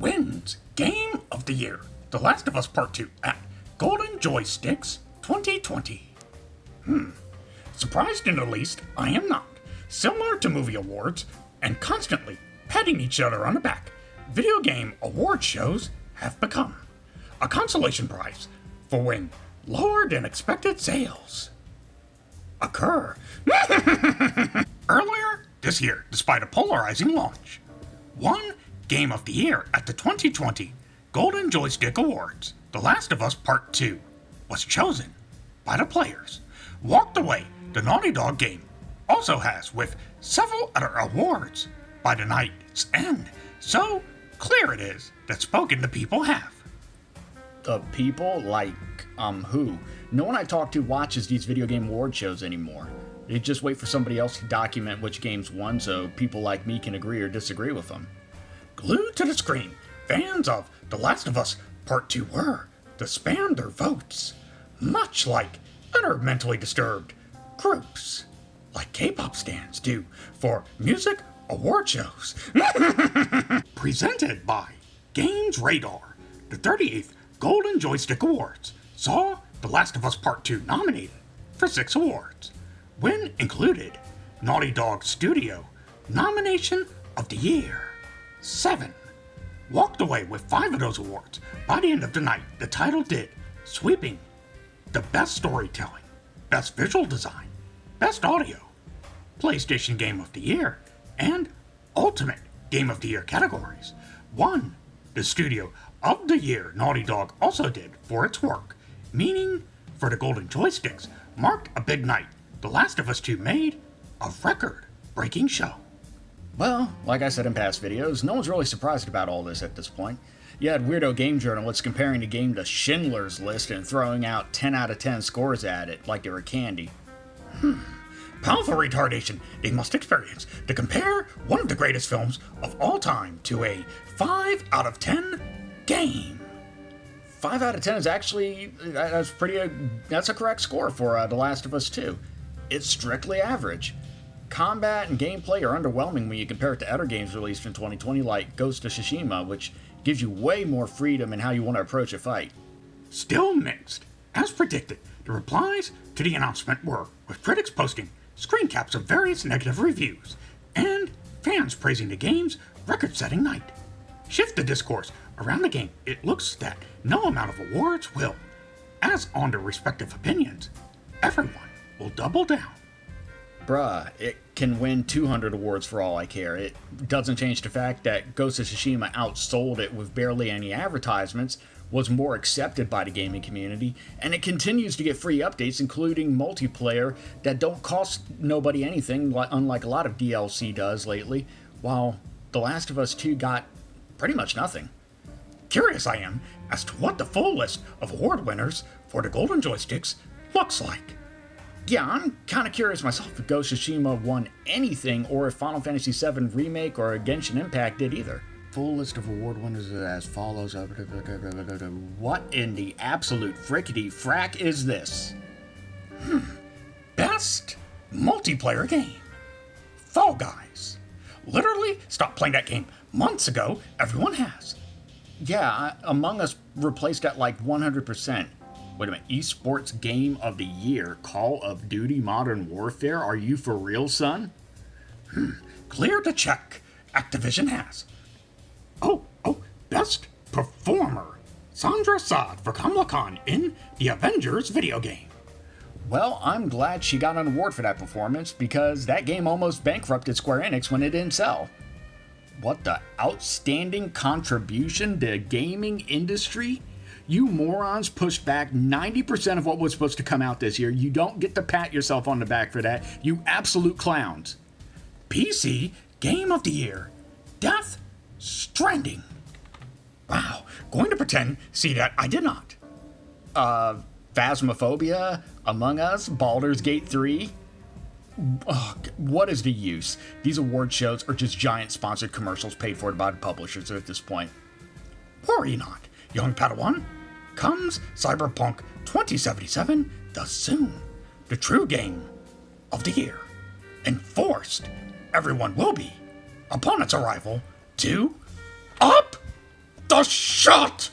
wins Game of the Year, The Last of Us Part 2 at Golden Joysticks 2020. Surprised and at least I am not. Similar to movie awards and constantly patting each other on the back, video game award shows have become a consolation prize for when lower than expected sales occur. Earlier this year, despite a polarizing launch, won Game of the Year at the 2020 Golden Joystick Awards, The Last of Us Part 2 was chosen by the players. Walked Away, the Naughty Dog game, also has with several other awards by the night's end. So clear it is that spoken the people have. The people? Like, who? No one I talk to watches these video game award shows anymore. They just wait for somebody else to document which games won so people like me can agree or disagree with them. Glued to the screen, fans of The Last of Us Part 2 were to spam their votes, much like other mentally disturbed groups, like K-pop stans do for music award shows. Presented by Games Radar, the 38th Golden Joystick Awards saw The Last of Us Part 2 nominated for 6 awards, when included Naughty Dog Studio Nomination of the Year 7. Walked away with 5 of those awards. By the end of the night, the title did, sweeping the Best Storytelling, Best Visual Design, Best Audio, PlayStation Game of the Year, and Ultimate Game of the Year categories. Won the Studio of the Year Naughty Dog also did for its work, meaning for the Golden Joysticks marked a big night. The Last of Us 2 made a record-breaking show. Well, like I said in past videos, no one's really surprised about all this at this point. You had weirdo game journalists comparing the game to Schindler's List and throwing out 10 out of 10 scores at it like they were candy. Powerful retardation they must experience to compare one of the greatest films of all time to a 5 out of 10 game. 5 out of 10 is actually, that's a correct score for The Last of Us 2. It's strictly average. Combat and gameplay are underwhelming when you compare it to other games released in 2020 like Ghost of Tsushima, which gives you way more freedom in how you want to approach a fight. Still mixed. As predicted, the replies to the announcement were, with critics posting screen caps of various negative reviews, and fans praising the game's record-setting night. Shift the discourse around the game, it looks that no amount of awards will, as on their respective opinions, everyone will double down. Bruh, it can win 200 awards for all I care. It doesn't change the fact that Ghost of Tsushima outsold it with barely any advertisements, was more accepted by the gaming community, and it continues to get free updates, including multiplayer that don't cost nobody anything, unlike a lot of DLC does lately, while The Last of Us 2 got pretty much nothing. Curious I am as to what the full list of award winners for the Golden Joysticks looks like. Yeah, I'm kind of curious myself if Ghost of Tsushima won anything, or if Final Fantasy VII Remake or Genshin Impact did either. Full list of award winners as follows. What in the absolute frickety frack is this? Best multiplayer game. Fall Guys. Literally stopped playing that game months ago. Everyone has. Yeah, Among Us replaced that like 100%. Wait a minute, Esports Game of the Year, Call of Duty Modern Warfare? Are you for real, son? Clear to check. Activision has. Oh, Best Performer. Sandra Saad for Kamala Khan in the Avengers video game. Well, I'm glad she got an award for that performance, because that game almost bankrupted Square Enix when it didn't sell. What the outstanding contribution to the gaming industry? You morons pushed back 90% of what was supposed to come out this year. You don't get to pat yourself on the back for that, you absolute clowns. PC Game of the Year, Death Stranding. Wow, going to pretend, see that I did not. Phasmophobia, Among Us, Baldur's Gate 3. Ugh, what is the use? These award shows are just giant sponsored commercials paid for by the publishers at this point. Worry not, young Padawan. Comes Cyberpunk 2077, the soon, the true game of the year. Enforced, everyone will be, upon its arrival, to a shot!